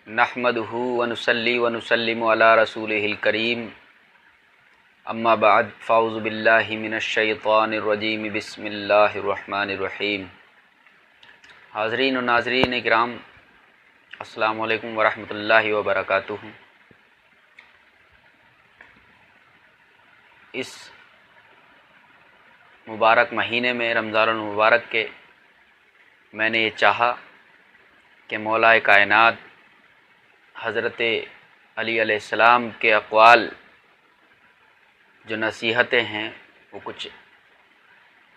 نحمدہ ونصلی ونسلم علی رسولہ الکریم اما بعد فاعوذ باللہ من الشیطان الرجیم بسم اللہ الرحمن الرحیم۔ حاضرین و ناظرین کرام، السلام علیکم ورحمۃ اللہ وبرکاتہ۔ اس مبارک مہینے میں رمضان المبارک کے میں نے یہ چاہا کہ مولا کائنات حضرت علی علیہ السلام کے اقوال جو نصیحتیں ہیں وہ کچھ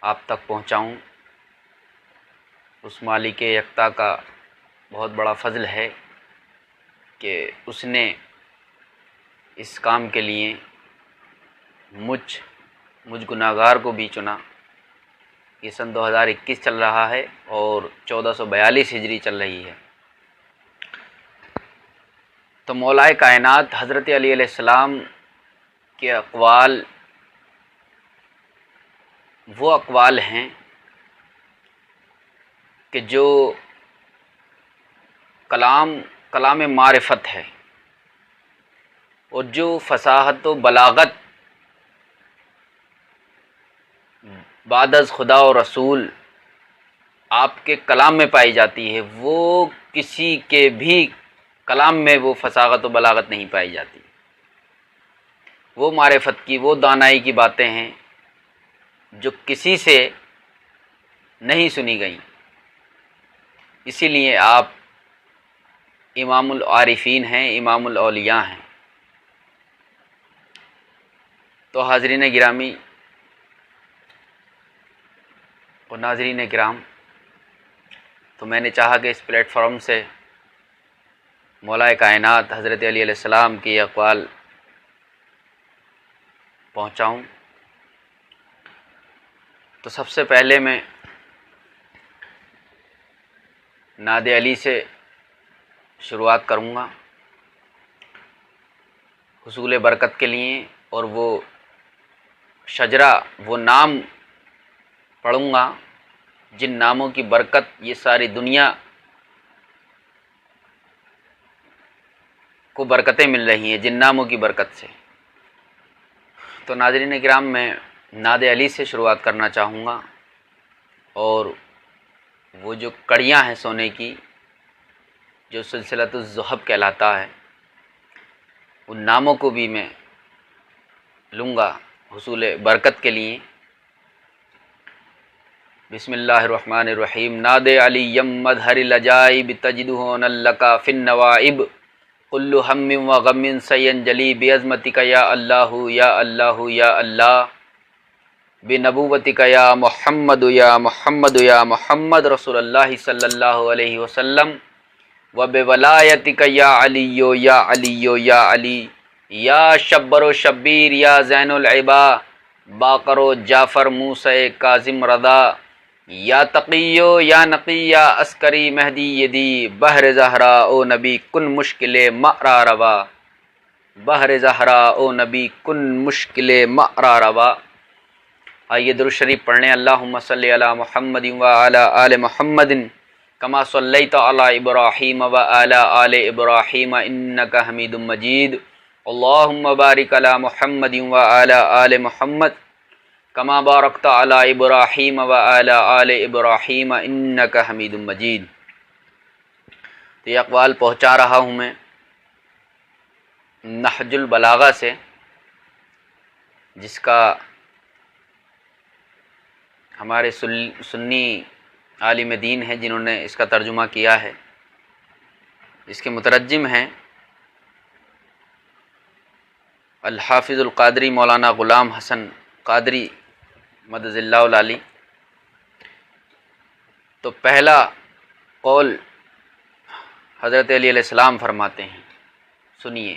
آپ تک پہنچاؤں۔ اس مالک یکتا کا بہت بڑا فضل ہے کہ اس نے اس کام کے لیے مجھ گناہگار کو بھی چنا۔ یہ سن 2021 چل رہا ہے اور 1442 ہجری چل رہی ہے۔ تو مولا کائنات حضرت علی علیہ السلام کے اقوال وہ اقوال ہیں کہ جو کلام معرفت ہے، اور جو فصاحت و بلاغت بعد از خدا و رسول آپ کے کلام میں پائی جاتی ہے، وہ کسی کے بھی کلام میں وہ فصاحت و بلاغت نہیں پائی جاتی۔ وہ معرفت کی، وہ دانائی کی باتیں ہیں جو کسی سے نہیں سنی گئیں۔ اسی لیے آپ امام العارفین ہیں، امام الاولیاء ہیں۔ تو حاضرین گرامی اور ناظرین کرام، تو میں نے چاہا کہ اس پلیٹ فارم سے مولا کائنات حضرت علی علیہ السلام کی اقوال پہنچاؤں۔ تو سب سے پہلے میں نعت علی سے شروعات کروں گا حصول برکت کے لیے، اور وہ شجرہ، وہ نام پڑھوں گا جن ناموں کی برکت یہ ساری دنیا کو برکتیں مل رہی ہیں، جن ناموں کی برکت سے۔ تو ناظرین کرام، میں نعت علی سے شروعات کرنا چاہوں گا، اور وہ جو کڑیاں ہیں سونے کی، جو سلسلۃ الذہب کہلاتا ہے، ان ناموں کو بھی میں لوں گا حصول برکت کے لیے۔ بسم اللہ الرحمن الرحیم۔ ناد علی مظہر العجائب تجدہ لک فی النوائب کل ہم و غم سینجلی بعظمتک یا اللہ یا اللہ یا اللہ بنبوتک یا محمد یا محمد یا محمد رسول اللہ صلی اللہ علیہ وسلم و بولایتک یا علی یا علی یا علی یا شبر و شبیر یا زین العبا باقر و جعفر موسی کاظم رضا یا تقیو یا نقی یا عسکری مہدی یدی بحر زہرا او نبی کن مشکل معرا روا بحر زہرا او نبی کن مشکل معرا روا۔ آئیے درود شریف پڑھنے۔ اللہم صلی علی محمد و علی آل محمد کما صلیت علی ابراہیم و علی آل ابراہیم انک حمید مجید۔ اللہم بارک علی محمد و علی آل محمد کما بارکت علی ابراہیم و علی آل ابراہیم انک حمید مجید۔ تو یہ اقوال پہنچا رہا ہوں میں نہج البلاغہ سے، جس کا ہمارے سنی عالم دین ہیں جنہوں نے اس کا ترجمہ کیا ہے۔ اس کے مترجم ہیں الحافظ القادری مولانا غلام حسن قادری مدد اللہ العلی۔ تو پہلا قول حضرت علی علیہ السلام فرماتے ہیں، سنیے،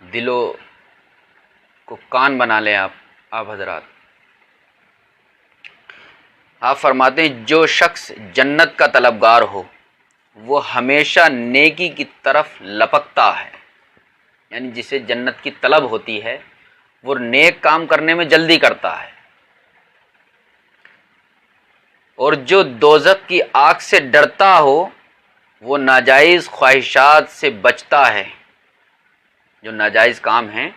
دلوں کو کان بنا لیں آپ حضرات۔ آپ فرماتے ہیں جو شخص جنت کا طلبگار ہو وہ ہمیشہ نیکی کی طرف لپکتا ہے، یعنی جسے جنت کی طلب ہوتی ہے وہ نیک کام کرنے میں جلدی کرتا ہے، اور جو دوزخ کی آگ سے ڈرتا ہو وہ ناجائز خواہشات سے بچتا ہے، جو ناجائز کام ہیں،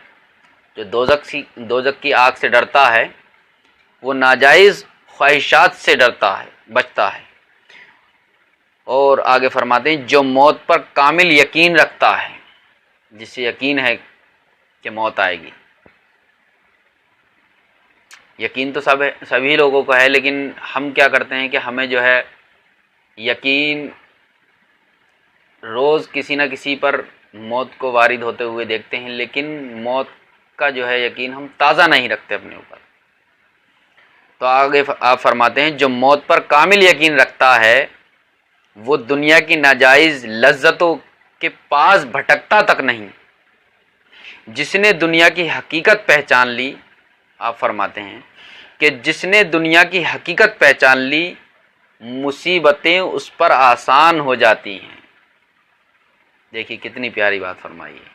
جو دوزخ کی آگ سے ڈرتا ہے، وہ ناجائز خواہشات سے ڈرتا ہے، بچتا ہے۔ اور آگے فرماتے ہیں جو موت پر کامل یقین رکھتا ہے، جسے یقین ہے کہ موت آئے گی۔ یقین تو سبھی لوگوں کو ہے، لیکن ہم کیا کرتے ہیں کہ ہمیں جو ہے یقین روز کسی نہ کسی پر موت کو وارد ہوتے ہوئے دیکھتے ہیں، لیکن موت کا جو ہے یقین ہم تازہ نہیں رکھتے اپنے اوپر۔ تو آگے آپ فرماتے ہیں جو موت پر کامل یقین رکھتا ہے وہ دنیا کی ناجائز لذتوں کے پاس بھٹکتا تک نہیں۔ جس نے دنیا کی حقیقت پہچان لی، آپ فرماتے ہیں کہ جس نے دنیا کی حقیقت پہچان لی مصیبتیں اس پر آسان ہو جاتی ہیں۔ دیکھیے کتنی پیاری بات فرمائی ہے،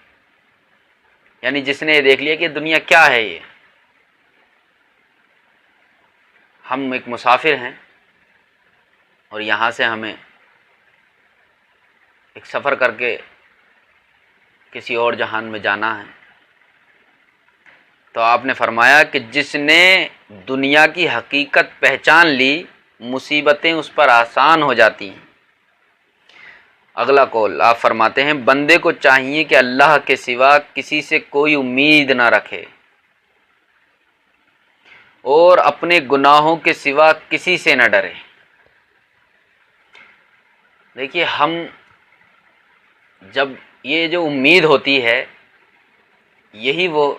یعنی جس نے یہ دیکھ لیا کہ دنیا کیا ہے، یہ ہم ایک مسافر ہیں اور یہاں سے ہمیں ایک سفر کر کے کسی اور جہان میں جانا ہے، تو آپ نے فرمایا کہ جس نے دنیا کی حقیقت پہچان لی مصیبتیں اس پر آسان ہو جاتی ہیں۔ اگلا قول آپ فرماتے ہیں بندے کو چاہیے کہ اللہ کے سوا کسی سے کوئی امید نہ رکھے اور اپنے گناہوں کے سوا کسی سے نہ ڈرے۔ دیکھیے ہم جب یہ جو امید ہوتی ہے، یہی وہ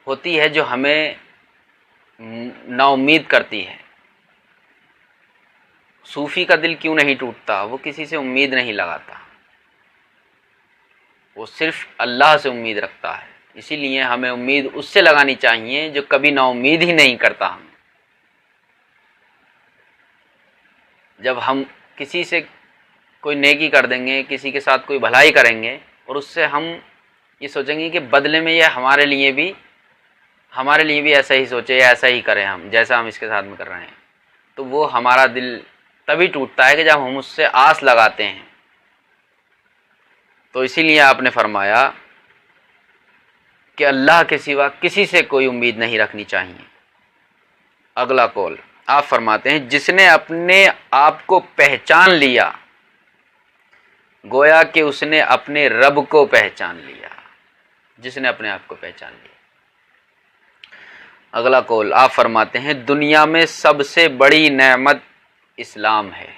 ہوتی ہے جو ہمیں نا امید کرتی ہے۔ صوفی کا دل کیوں نہیں ٹوٹتا؟ وہ کسی سے امید نہیں لگاتا، وہ صرف اللہ سے امید رکھتا ہے۔ اسی لیے ہمیں امید اس سے لگانی چاہیے جو کبھی نا امید ہی نہیں کرتا ہمیں۔ جب ہم کسی سے کوئی نیکی کر دیں گے، کسی کے ساتھ کوئی بھلائی کریں گے اور اس سے ہم یہ سوچیں گے کہ بدلے میں یہ ہمارے لیے بھی ایسا ہی سوچے یا ایسا ہی کریں ہم جیسا ہم اس کے ساتھ میں کر رہے ہیں، تو وہ ہمارا دل تبھی ٹوٹتا ہے کہ جب ہم اس سے آس لگاتے ہیں۔ تو اسی لیے آپ نے فرمایا کہ اللہ کے سوا کسی سے کوئی امید نہیں رکھنی چاہیے۔ اگلا قول آپ فرماتے ہیں جس نے اپنے آپ کو پہچان لیا گویا کہ اس نے اپنے رب کو پہچان لیا۔ جس نے اپنے آپ کو پہچان لیا۔ اگلا قول آپ فرماتے ہیں دنیا میں سب سے بڑی نعمت اسلام ہے،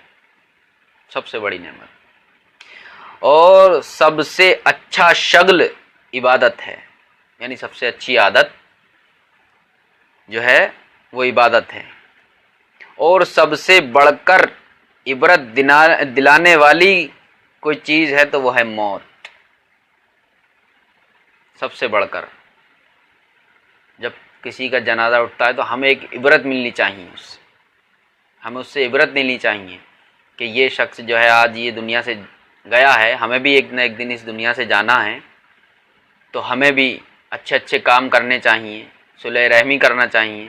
سب سے بڑی نعمت، اور سب سے اچھا شغل عبادت ہے، یعنی سب سے اچھی عادت جو ہے وہ عبادت ہے، اور سب سے بڑھ کر عبرت دلانے والی کوئی چیز ہے تو وہ ہے موت۔ سب سے بڑھ کر جب کسی کا جنازہ اٹھتا ہے تو ہمیں ایک عبرت ملنی چاہیے، ہمیں اس سے عبرت لینی چاہیے کہ یہ شخص جو ہے آج یہ دنیا سے گیا ہے، ہمیں بھی ایک نہ ایک دن اس دنیا سے جانا ہے، تو ہمیں بھی اچھے اچھے کام کرنے چاہیے، صلح رحمی کرنا چاہیے۔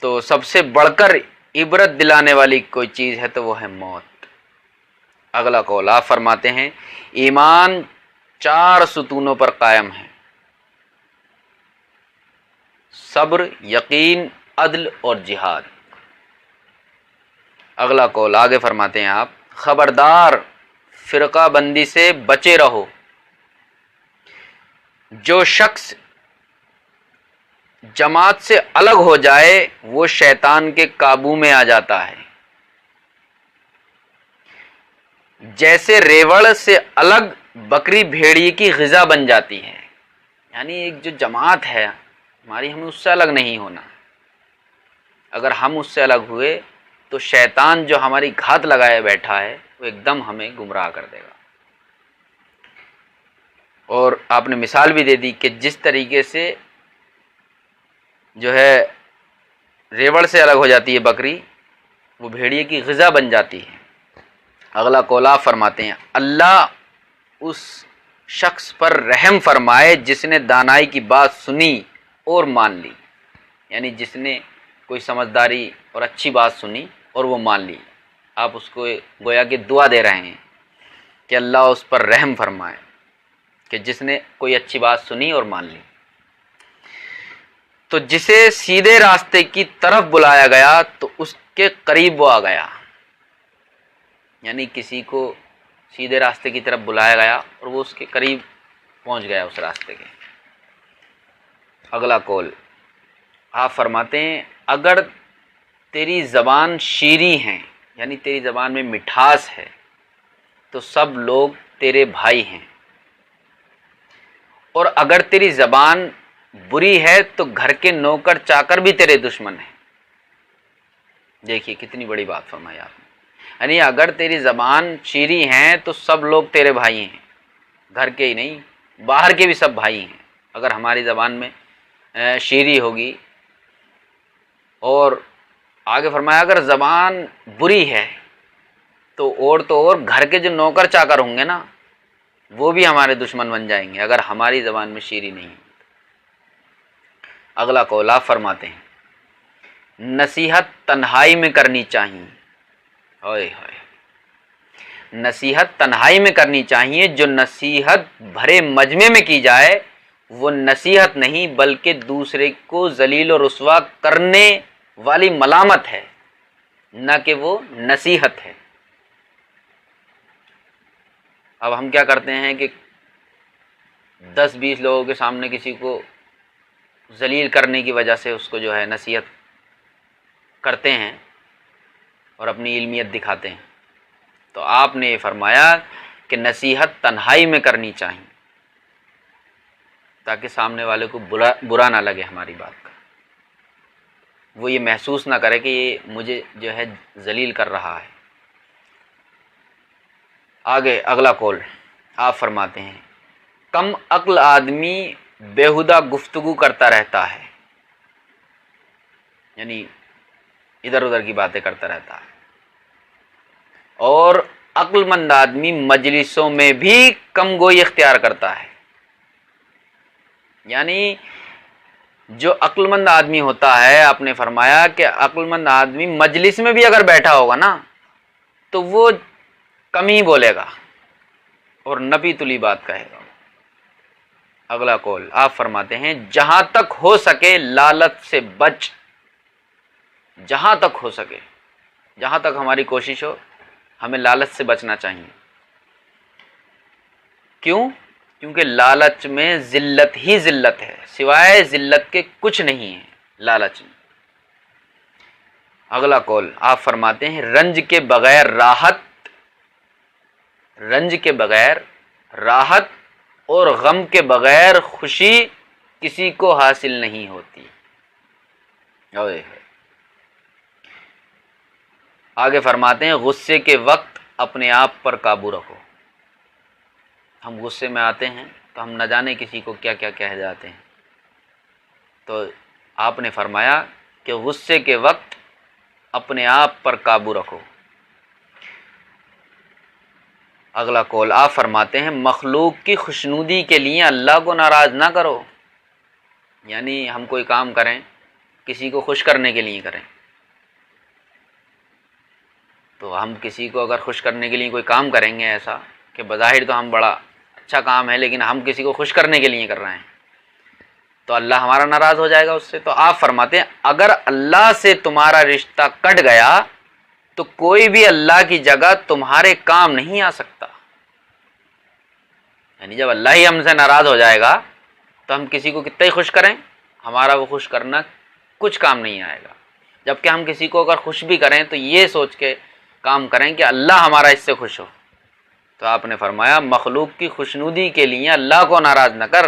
تو سب سے بڑھ کر عبرت دلانے والی کوئی چیز ہے تو وہ ہے موت۔ اگلا قول آپ فرماتے ہیں ایمان 4 ستونوں پر قائم ہے: صبر، یقین، عدل اور جہاد۔ اگلا قول آگے فرماتے ہیں آپ خبردار فرقہ بندی سے بچے رہو، جو شخص جماعت سے الگ ہو جائے وہ شیطان کے قابو میں آ جاتا ہے، جیسے ریوڑ سے الگ بکری بھیڑیے کی غذا بن جاتی ہے۔ یعنی ایک جو جماعت ہے ہماری، ہمیں اس سے الگ نہیں ہونا۔ اگر ہم اس سے الگ ہوئے تو شیطان جو ہماری گھات لگائے بیٹھا ہے وہ ایک دم ہمیں گمراہ کر دے گا۔ اور آپ نے مثال بھی دے دی کہ جس طریقے سے جو ہے ریوڑ سے الگ ہو جاتی ہے بکری، وہ بھیڑیے کی غذا بن جاتی ہے۔ اگلا قول آپ فرماتے ہیں اللہ اس شخص پر رحم فرمائے جس نے دانائی کی بات سنی اور مان لی، یعنی جس نے کوئی سمجھداری اور اچھی بات سنی اور وہ مان لی، آپ اس کو گویا کہ دعا دے رہے ہیں کہ اللہ اس پر رحم فرمائے کہ جس نے کوئی اچھی بات سنی اور مان لی۔ تو جسے سیدھے راستے کی طرف بلایا گیا تو اس کے قریب وہ آ گیا، یعنی کسی کو سیدھے راستے کی طرف بلایا گیا اور وہ اس کے قریب پہنچ گیا اس راستے کے۔ اگلا قول آپ فرماتے ہیں اگر تیری زبان شیریں ہے، یعنی تیری زبان میں مٹھاس ہے، تو سب لوگ تیرے بھائی ہیں، اور اگر تیری زبان بری ہے تو گھر کے نوکر چاکر بھی تیرے دشمن ہیں۔ دیکھیے کتنی بڑی بات فرمائی آپ نے، یعنی اگر تیری زبان شیریں ہے تو سب لوگ تیرے بھائی ہیں، گھر کے ہی نہیں باہر کے بھی سب بھائی ہیں۔ اگر ہماری زبان میں شیریں ہوگی، اور آگے فرمایا اگر زبان بری ہے تو اور گھر کے جو نوکر چاکر ہوں گے نا وہ بھی ہمارے دشمن بن جائیں گے اگر ہماری زبان میں شیریں نہیں ہے۔ اگلا قول آپ فرماتے ہیں نصیحت تنہائی میں کرنی چاہیے، اوئے ہوئے، نصیحت تنہائی میں کرنی چاہیے، جو نصیحت بھرے مجمع میں کی جائے وہ نصیحت نہیں بلکہ دوسرے کو ذلیل و رسوا کرنے والی ملامت ہے، نہ کہ وہ نصیحت ہے۔ اب ہم کیا کرتے ہیں کہ 10-20 لوگوں کے سامنے کسی کو ذلیل کرنے کی وجہ سے اس کو جو ہے نصیحت کرتے ہیں اور اپنی علمیت دکھاتے ہیں۔ تو آپ نے یہ فرمایا کہ نصیحت تنہائی میں کرنی چاہیے تاکہ سامنے والے کو برا نہ لگے ہماری بات کا، وہ یہ محسوس نہ کرے کہ یہ مجھے جو ہے ذلیل کر رہا ہے۔ آگے اگلا قول آپ فرماتے ہیں کم عقل آدمی بیہودہ گفتگو کرتا رہتا ہے، یعنی ادھر ادھر کی باتیں کرتا رہتا ہے، اور عقل مند آدمی مجلسوں میں بھی کم گوئی اختیار کرتا ہے۔ یعنی جو عقل مند آدمی ہوتا ہے، آپ نے فرمایا کہ عقل مند آدمی مجلس میں بھی اگر بیٹھا ہوگا نا تو وہ کم ہی بولے گا اور نپی تلی بات کہے گا۔ اگلا قول آپ فرماتے ہیں جہاں تک ہو سکے لالچ سے بچ، جہاں تک ہو سکے، جہاں تک ہماری کوشش ہو ہمیں لالچ سے بچنا چاہیے۔ کیوں؟ کیونکہ لالچ میں ذلت ہی ذلت ہے، سوائے ذلت کے کچھ نہیں ہے لالچ میں۔ اگلا قول آپ فرماتے ہیں رنج کے بغیر راحت، رنج کے بغیر راحت اور غم کے بغیر خوشی کسی کو حاصل نہیں ہوتی۔ آگے فرماتے ہیں غصے کے وقت اپنے آپ پر قابو رکھو۔ ہم غصے میں آتے ہیں تو ہم نہ جانے کسی کو کیا کیا کہہ جاتے ہیں، تو آپ نے فرمایا کہ غصے کے وقت اپنے آپ پر قابو رکھو۔ اگلا قول آپ فرماتے ہیں مخلوق کی خوشنودی کے لیے اللہ کو ناراض نہ کرو، یعنی ہم کوئی کام کریں کسی کو خوش کرنے کے لیے کریں، تو ہم کسی کو اگر خوش کرنے کے لیے کوئی کام کریں گے ایسا کہ بظاہر تو ہم بڑا اچھا کام ہے لیکن ہم کسی کو خوش کرنے کے لیے کر رہے ہیں تو اللہ ہمارا ناراض ہو جائے گا اس سے۔ تو آپ فرماتے ہیں اگر اللہ سے تمہارا رشتہ کٹ گیا تو کوئی بھی اللہ کی جگہ تمہارے کام نہیں آ سکتا، یعنی جب اللہ ہی ہم سے ناراض ہو جائے گا تو ہم کسی کو کتنا ہی خوش کریں ہمارا وہ خوش کرنا کچھ کام نہیں آئے گا، جبکہ ہم کسی کو اگر خوش بھی کریں تو یہ سوچ کے کام کریں کہ اللہ ہمارا اس سے خوش ہو۔ تو آپ نے فرمایا مخلوق کی خوشنودی کے لیے اللہ کو ناراض نہ کر،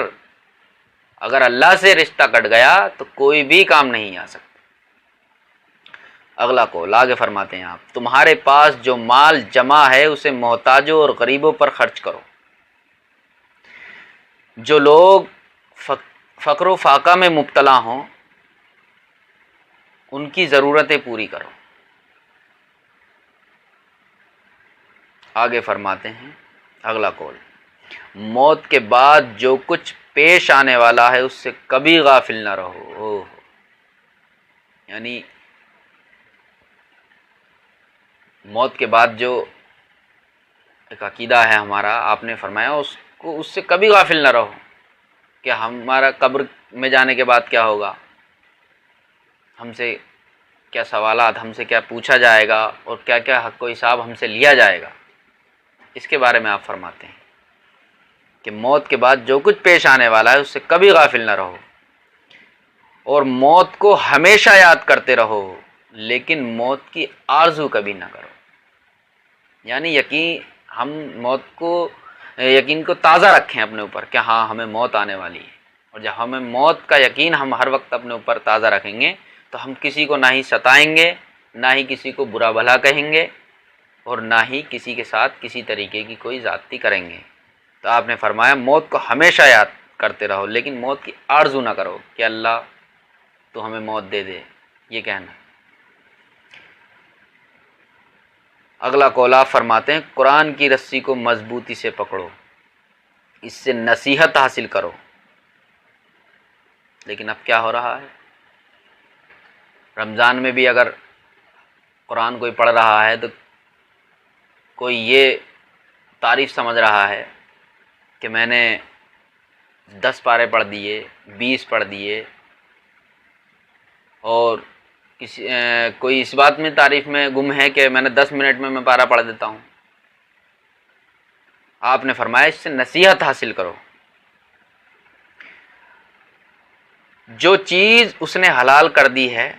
اگر اللہ سے رشتہ کٹ گیا تو کوئی بھی کام نہیں آ سکتا۔ اگلا قول آگے فرماتے ہیں آپ تمہارے پاس جو مال جمع ہے اسے محتاجوں اور غریبوں پر خرچ کرو، جو لوگ فقر و فاقہ میں مبتلا ہوں ان کی ضرورتیں پوری کرو۔ آگے فرماتے ہیں اگلا قول موت کے بعد جو کچھ پیش آنے والا ہے اس سے کبھی غافل نہ رہو، یعنی موت کے بعد جو ایک عقیدہ ہے ہمارا، آپ نے فرمایا اس سے کبھی غافل نہ رہو کہ ہمارا قبر میں جانے کے بعد کیا ہوگا، ہم سے کیا سوالات، ہم سے کیا پوچھا جائے گا، اور کیا کیا حق و حساب ہم سے لیا جائے گا، اس کے بارے میں آپ فرماتے ہیں کہ موت کے بعد جو کچھ پیش آنے والا ہے اس سے کبھی غافل نہ رہو، اور موت کو ہمیشہ یاد کرتے رہو، لیکن موت کی آرزو کبھی نہ کرو۔ یعنی ہم یقین کو تازہ رکھیں اپنے اوپر کہ ہاں ہمیں موت آنے والی ہے، اور جب ہمیں موت کا یقین ہم ہر وقت اپنے اوپر تازہ رکھیں گے تو ہم کسی کو نہ ہی ستائیں گے، نہ ہی کسی کو برا بھلا کہیں گے، اور نہ ہی کسی کے ساتھ کسی طریقے کی کوئی زیادتی کریں گے۔ تو آپ نے فرمایا موت کو ہمیشہ یاد کرتے رہو، لیکن موت کی آرزو نہ کرو کہ اللہ تو ہمیں موت دے دے، یہ کہنا۔ اگلا قول آپ فرماتے ہیں قرآن کی رسی کو مضبوطی سے پکڑو، اس سے نصیحت حاصل کرو۔ لیکن اب کیا ہو رہا ہے، رمضان میں بھی اگر قرآن کوئی پڑھ رہا ہے تو کوئی یہ تعریف سمجھ رہا ہے کہ میں نے 10 پارے پڑھ دیے، 20 پڑھ دیے، اور کوئی اس بات میں تعریف میں گم ہے کہ میں نے 10 منٹ میں پارہ پڑھ دیتا ہوں۔ آپ نے فرمایا اس سے نصیحت حاصل کرو، جو چیز اس نے حلال کر دی ہے،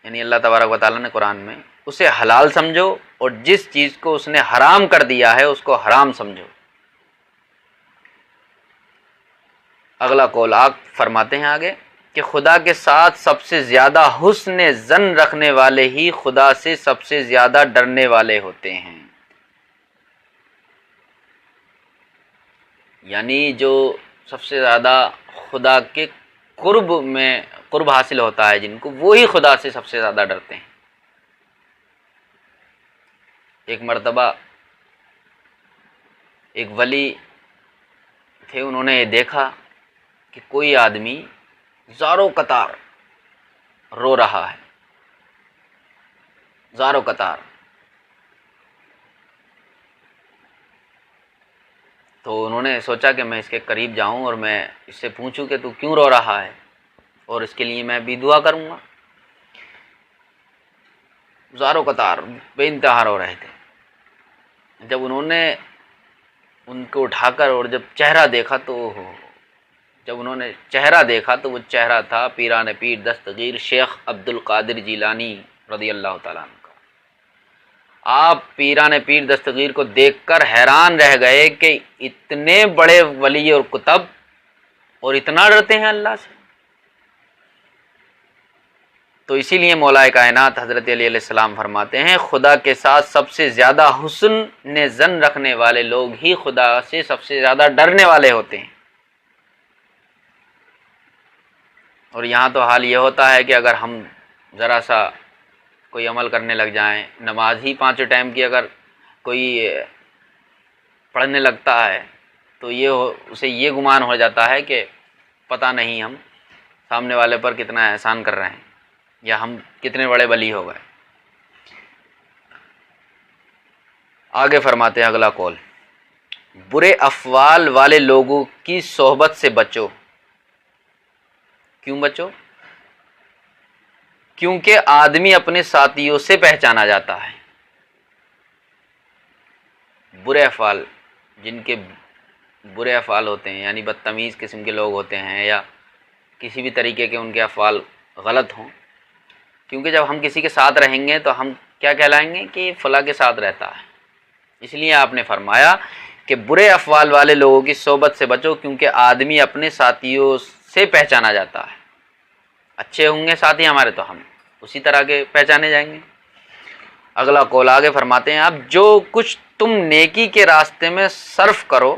یعنی اللہ تبارک و تعالیٰ نے قرآن میں، اسے حلال سمجھو، اور جس چیز کو اس نے حرام کر دیا ہے اس کو حرام سمجھو۔ اگلا قول آپ فرماتے ہیں آگے کہ خدا کے ساتھ سب سے زیادہ حسن ظن رکھنے والے ہی خدا سے سب سے زیادہ ڈرنے والے ہوتے ہیں۔ یعنی جو سب سے زیادہ خدا کے قرب حاصل ہوتا ہے جن کو، وہی خدا سے سب سے زیادہ ڈرتے ہیں۔ ایک مرتبہ ایک ولی تھے، انہوں نے یہ دیکھا کہ کوئی آدمی زاروں قطار رو رہا ہے، زاروں قطار۔ تو انہوں نے سوچا کہ میں اس کے قریب جاؤں اور میں اس سے پوچھوں کہ تو کیوں رو رہا ہے، اور اس کے لیے میں بھی دعا کروں گا۔ زاروں قطار بے انتہا رو رہے تھے۔ جب انہوں نے ان کو اٹھا کر اور جب چہرہ دیکھا تو جب انہوں نے چہرہ دیکھا تو وہ چہرہ تھا پیران پیر دستگیر شیخ عبد القادر جیلانی رضی اللہ تعالیٰ عنہ کا۔ آپ پیران پیر دستگیر کو دیکھ کر حیران رہ گئے کہ اتنے بڑے ولی اور کتب اور اتنا ڈرتے ہیں اللہ سے۔ تو اسی لیے مولا کائنات حضرت علی علیہ السلام فرماتے ہیں خدا کے ساتھ سب سے زیادہ حسن ظن رکھنے والے لوگ ہی خدا سے سب سے زیادہ ڈرنے والے ہوتے ہیں۔ اور یہاں تو حال یہ ہوتا ہے کہ اگر ہم ذرا سا کوئی عمل کرنے لگ جائیں، نماز ہی 5 ٹائم کی اگر کوئی پڑھنے لگتا ہے تو اسے یہ گمان ہو جاتا ہے کہ پتہ نہیں ہم سامنے والے پر کتنا احسان کر رہے ہیں، یا ہم کتنے بڑے ولی ہو گئے۔ آگے فرماتے ہیں اگلا قول، برے افعال والے لوگوں کی صحبت سے بچو۔ کیوں بچو؟ کیونکہ آدمی اپنے ساتھیوں سے پہچانا جاتا ہے۔ برے افعال، جن کے برے افعال ہوتے ہیں، یعنی بدتمیز قسم کے لوگ ہوتے ہیں، یا کسی بھی طریقے کے ان کے افعال غلط ہوں، کیونکہ جب ہم کسی کے ساتھ رہیں گے تو ہم کیا کہلائیں گے کہ فلاں کے ساتھ رہتا ہے۔ اس لیے آپ نے فرمایا کہ برے افعال والے لوگوں کی صحبت سے بچو، کیونکہ آدمی اپنے ساتھیوں سے پہچانا جاتا ہے۔ اچھے ہوں گے ساتھی ہمارے تو ہم اسی طرح کے پہچانے جائیں گے۔ اگلا قول آگے فرماتے ہیں آپ، جو کچھ تم نیکی کے راستے میں صرف کرو،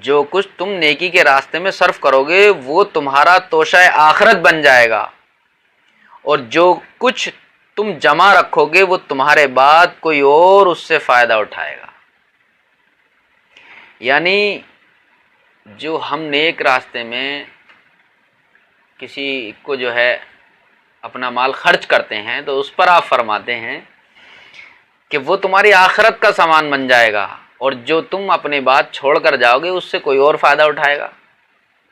جو کچھ تم نیکی کے راستے میں صرف کرو گے وہ تمہارا توشہ آخرت بن جائے گا، اور جو کچھ تم جمع رکھو گے وہ تمہارے بعد کوئی اور اس سے فائدہ اٹھائے گا۔ یعنی جو ہم نیک راستے میں کسی کو جو ہے اپنا مال خرچ کرتے ہیں تو اس پر آپ فرماتے ہیں کہ وہ تمہاری آخرت کا سامان بن جائے گا، اور جو تم اپنے بات چھوڑ کر جاؤ گے اس سے کوئی اور فائدہ اٹھائے گا،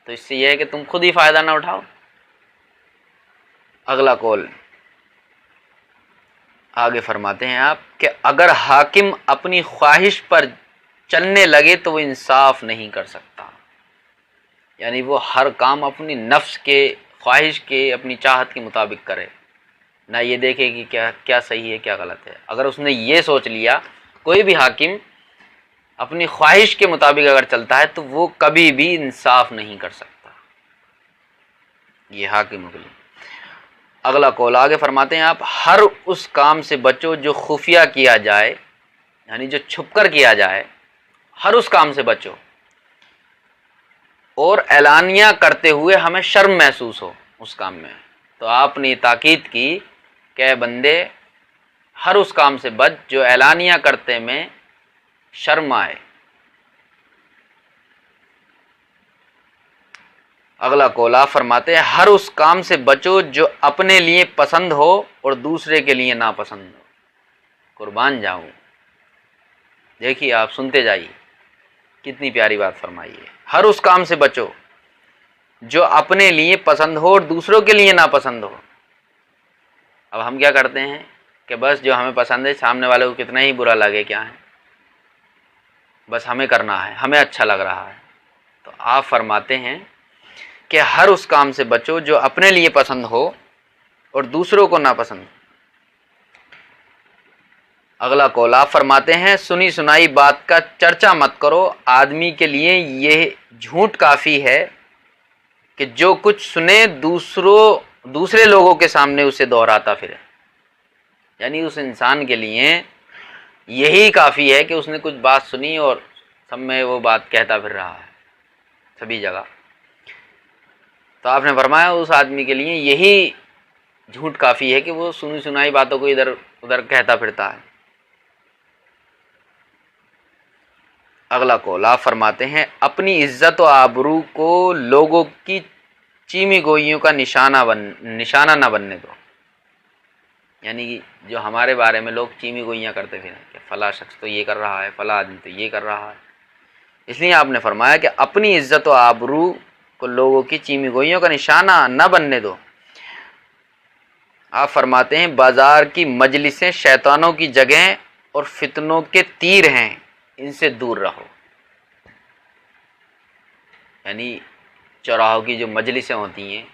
تو اس سے یہ ہے کہ تم خود ہی فائدہ نہ اٹھاؤ۔ اگلا قول آگے فرماتے ہیں آپ کہ اگر حاکم اپنی خواہش پر چلنے لگے تو وہ انصاف نہیں کر سکتا، یعنی وہ ہر کام اپنی نفس کے خواہش کے اپنی چاہت کے مطابق کرے، نہ یہ دیکھے کہ کیا صحیح ہے کیا غلط ہے۔ اگر اس نے یہ سوچ لیا، کوئی بھی حاکم اپنی خواہش کے مطابق اگر چلتا ہے تو وہ کبھی بھی انصاف نہیں کر سکتا، یہ حاکم کے لیے۔ اگلا قول آگے فرماتے ہیں آپ ہر اس کام سے بچو جو خفیہ کیا جائے، یعنی جو چھپ کر کیا جائے، ہر اس کام سے بچو اور اعلانیہ کرتے ہوئے ہمیں شرم محسوس ہو اس کام میں۔ تو آپ نے تاکید کی کہ اے بندے ہر اس کام سے بچ جو اعلانیہ کرتے میں شرم آئے۔ اگلا قول آپ فرماتے ہیں ہر اس کام سے بچو جو اپنے لیے پسند ہو اور دوسرے کے لیے ناپسند ہو۔ قربان جاؤں، دیکھیے آپ سنتے جائیے، کتنی پیاری بات فرمائی ہے۔ ہر اس کام سے بچو جو اپنے لیے پسند ہو اور دوسروں کے لیے ناپسند ہو۔ اب ہم کیا کرتے ہیں کہ بس جو ہمیں پسند ہے سامنے والے کو کتنا ہی برا لگے کیا ہے، بس ہمیں کرنا ہے، ہمیں اچھا لگ رہا ہے۔ تو آپ فرماتے ہیں کہ ہر اس کام سے بچو جو اپنے لیے پسند ہو اور دوسروں کو ناپسند ہو۔ اگلا قول آپ فرماتے ہیں سنی سنائی بات کا چرچا مت کرو، آدمی کے لیے یہ جھوٹ کافی ہے کہ جو کچھ سنے دوسرے لوگوں کے سامنے اسے دہراتا پھرے، یعنی اس انسان کے لیے یہی کافی ہے کہ اس نے کچھ بات سنی اور سب میں وہ بات کہتا پھر رہا ہے سبھی جگہ۔ تو آپ نے فرمایا اس آدمی کے لیے یہی جھوٹ کافی ہے کہ وہ سنی سنائی باتوں کو ادھر ادھر کہتا پھرتا ہے۔ اگلا قول آپ فرماتے ہیں اپنی عزت و آبرو کو لوگوں کی چیمی گوئیوں کا نشانہ نہ بننے دو، یعنی جو ہمارے بارے میں لوگ چیمی گوئیاں کرتے پھریں کہ فلاں شخص تو یہ کر رہا ہے، فلاں آدمی تو یہ کر رہا ہے، اس لیے آپ نے فرمایا کہ اپنی عزت و آبرو کو لوگوں کی چیمی گوئیوں کا نشانہ نہ بننے دو۔ آپ فرماتے ہیں بازار کی مجلسیں شیطانوں کی جگہیں اور فتنوں کے تیر ہیں، ان سے دور رہو، یعنی چوراہوں کی جو مجلسیں ہوتی ہیں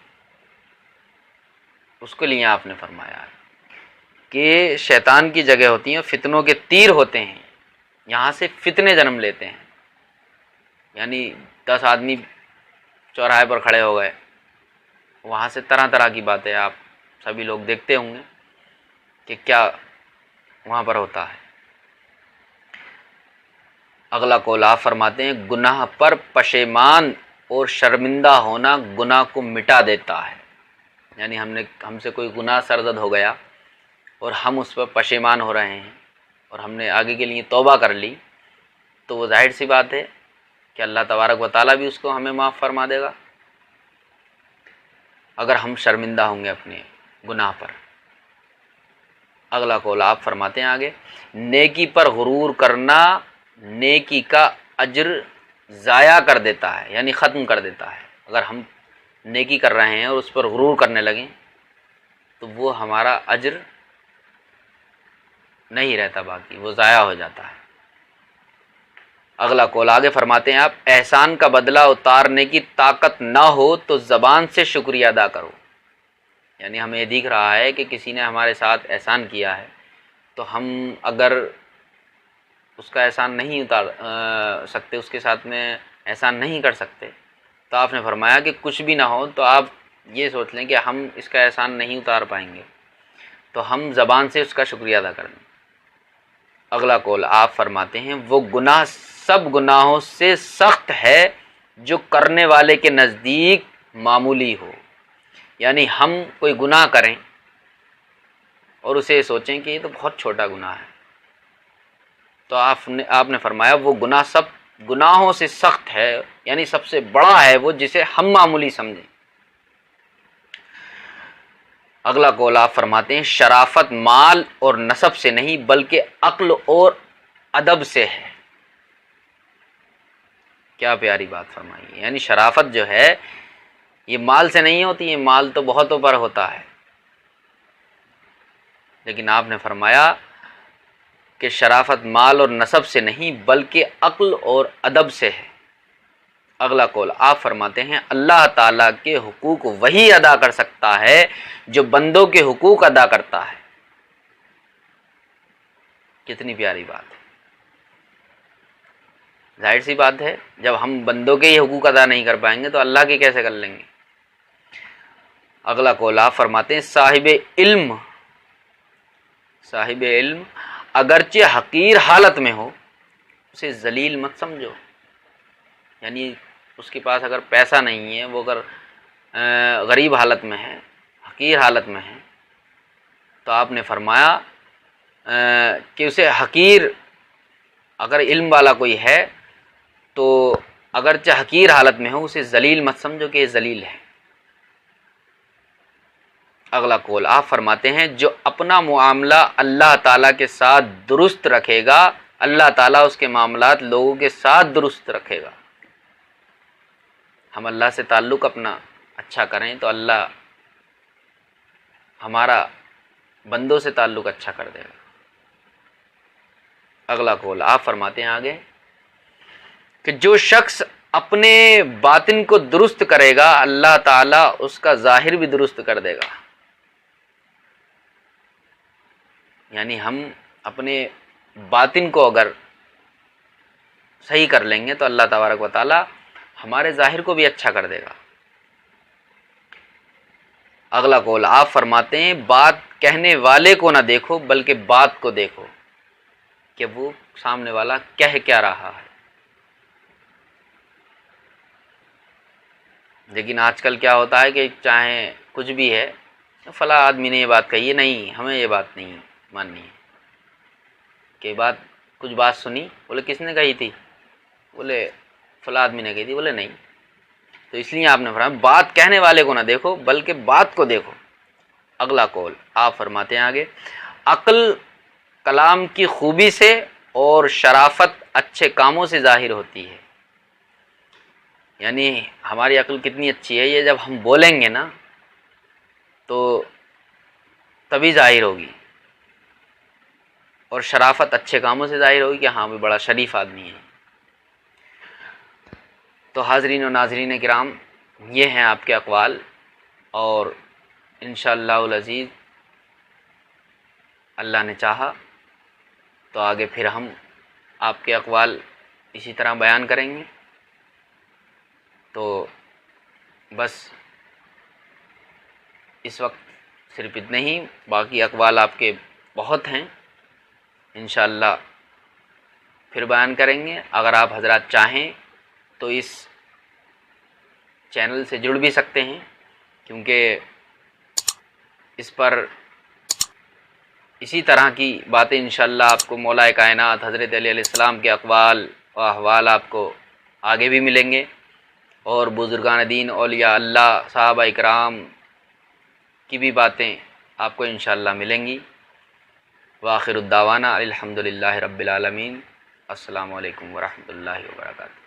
اس کے لیے آپ نے فرمایا کہ شیطان کی جگہ ہوتی ہیں، فتنوں کے تیر ہوتے ہیں، یہاں سے فتنے جنم لیتے ہیں، یعنی 10 آدمی چوراہے پر کھڑے ہو گئے، وہاں سے طرح طرح کی باتیں آپ سبھی لوگ دیکھتے ہوں گے کہ کیا وہاں پر ہوتا ہے۔ اگلا قول آپ فرماتے ہیں گناہ پر پشیمان اور شرمندہ ہونا گناہ کو مٹا دیتا ہے، یعنی ہم سے کوئی گناہ سرزد ہو گیا اور ہم اس پر پشیمان ہو رہے ہیں اور ہم نے آگے کے لیے توبہ کر لی، تو وہ ظاہر سی بات ہے کہ اللہ تبارک و تعالیٰ بھی اس کو ہمیں معاف فرما دے گا اگر ہم شرمندہ ہوں گے اپنے گناہ پر۔ اگلا قول آپ فرماتے ہیں آگے نیکی پر غرور کرنا نیکی کا اجر ضائع کر دیتا ہے، یعنی ختم کر دیتا ہے۔ اگر ہم نیکی کر رہے ہیں اور اس پر غرور کرنے لگیں تو وہ ہمارا اجر نہیں رہتا، باقی وہ ضائع ہو جاتا ہے۔ اگلا قول آگے فرماتے ہیں آپ احسان کا بدلہ اتارنے کی طاقت نہ ہو تو زبان سے شکریہ ادا کرو، یعنی ہمیں دکھ رہا ہے کہ کسی نے ہمارے ساتھ احسان کیا ہے تو ہم اگر اس کا احسان نہیں اتار سکتے، اس کے ساتھ میں احسان نہیں کر سکتے، تو آپ نے فرمایا کہ کچھ بھی نہ ہو تو آپ یہ سوچ لیں کہ ہم اس کا احسان نہیں اتار پائیں گے، تو ہم زبان سے اس کا شکریہ ادا کر دیں۔ اگلا قول آپ فرماتے ہیں وہ گناہ سب گناہوں سے سخت ہے جو کرنے والے کے نزدیک معمولی ہو، یعنی ہم کوئی گناہ کریں اور اسے سوچیں کہ یہ تو بہت چھوٹا گناہ ہے، تو آپ نے فرمایا وہ گناہ سب گناہوں سے سخت ہے، یعنی سب سے بڑا ہے وہ جسے ہم معمولی سمجھیں۔ اگلا قول آپ فرماتے ہیں شرافت مال اور نسب سے نہیں بلکہ عقل اور ادب سے ہے۔ کیا پیاری بات فرمائی ہے، یعنی شرافت جو ہے یہ مال سے نہیں ہوتی ہے، مال تو بہتوں پر ہوتا ہے، لیکن آپ نے فرمایا کہ شرافت مال اور نسب سے نہیں بلکہ عقل اور ادب سے ہے۔ اگلا قول آپ فرماتے ہیں اللہ تعالیٰ کے حقوق وہی ادا کر سکتا ہے جو بندوں کے حقوق ادا کرتا ہے۔ کتنی پیاری بات ہے، ظاہر سی بات ہے جب ہم بندوں کے ہی حقوق ادا نہیں کر پائیں گے تو اللہ کے کیسے کر لیں گے۔ اگلا قول آپ فرماتے ہیں صاحب علم اگرچہ حقیر حالت میں ہو اسے ذلیل مت سمجھو، یعنی اس کے پاس اگر پیسہ نہیں ہے، وہ اگر غریب حالت میں ہے، حقیر حالت میں ہے، تو آپ نے فرمایا کہ اسے حقیر، اگر علم والا کوئی ہے تو اگرچہ حقیر حالت میں ہو اسے ذلیل مت سمجھو کہ یہ ذلیل ہے۔ اگلا قول آپ فرماتے ہیں جو اپنا معاملہ اللہ تعالیٰ کے ساتھ درست رکھے گا اللہ تعالیٰ اس کے معاملات لوگوں کے ساتھ درست رکھے گا۔ ہم اللہ سے تعلق اپنا اچھا کریں تو اللہ ہمارا بندوں سے تعلق اچھا کر دے گا۔ اگلا قول آپ فرماتے ہیں آگے کہ جو شخص اپنے باطن کو درست کرے گا اللہ تعالیٰ اس کا ظاہر بھی درست کر دے گا، یعنی ہم اپنے باطن کو اگر صحیح کر لیں گے تو اللہ تبارک و تعالیٰ ہمارے ظاہر کو بھی اچھا کر دے گا۔ اگلا قول آپ فرماتے ہیں بات کہنے والے کو نہ دیکھو بلکہ بات کو دیکھو کہ وہ سامنے والا کہہ کیا رہا ہے۔ لیکن آج کل کیا ہوتا ہے کہ چاہے کچھ بھی ہے، فلاں آدمی نے یہ بات کہی ہے، نہیں ہمیں یہ بات نہیں ماننی ہے، کہ کچھ بات سنی، بولے کس نے کہی تھی، بولے فلاں آدمی نے کہی تھی، بولے نہیں، تو اس لیے آپ نے فرمایا بات کہنے والے کو نہ دیکھو بلکہ بات کو دیکھو۔ اگلا قول آپ فرماتے ہیں آگے عقل کلام کی خوبی سے اور شرافت اچھے کاموں سے ظاہر ہوتی ہے، یعنی ہماری عقل کتنی اچھی ہے، یہ جب ہم بولیں گے نا تو تبھی ظاہر ہوگی، اور شرافت اچھے کاموں سے ظاہر ہوگی کہ ہاں بھی بڑا شریف آدمی ہے۔ تو حاضرین و ناظرین کرام یہ ہیں آپ کے اقوال، اور انشاءاللہ العزیز اللہ نے چاہا تو آگے پھر ہم آپ کے اقوال اسی طرح بیان کریں گے۔ تو بس اس وقت صرف اتنے ہی، باقی اقوال آپ کے بہت ہیں، انشاءاللہ پھر بیان کریں گے۔ اگر آپ حضرات چاہیں تو اس چینل سے جڑ بھی سکتے ہیں، کیونکہ اس پر اسی طرح کی باتیں انشاءاللہ آپ کو مولا کائنات حضرت علیہ السلام کے اقوال و احوال آپ کو آگے بھی ملیں گے، اور بزرگان دین اولیاء اللہ صحابہ اکرام کی بھی باتیں آپ کو انشاءاللہ ملیں گی۔ وآخر الدعوانا الحمدللہ رب العالمین۔ السلام علیکم ورحمۃ اللہ وبرکاتہ۔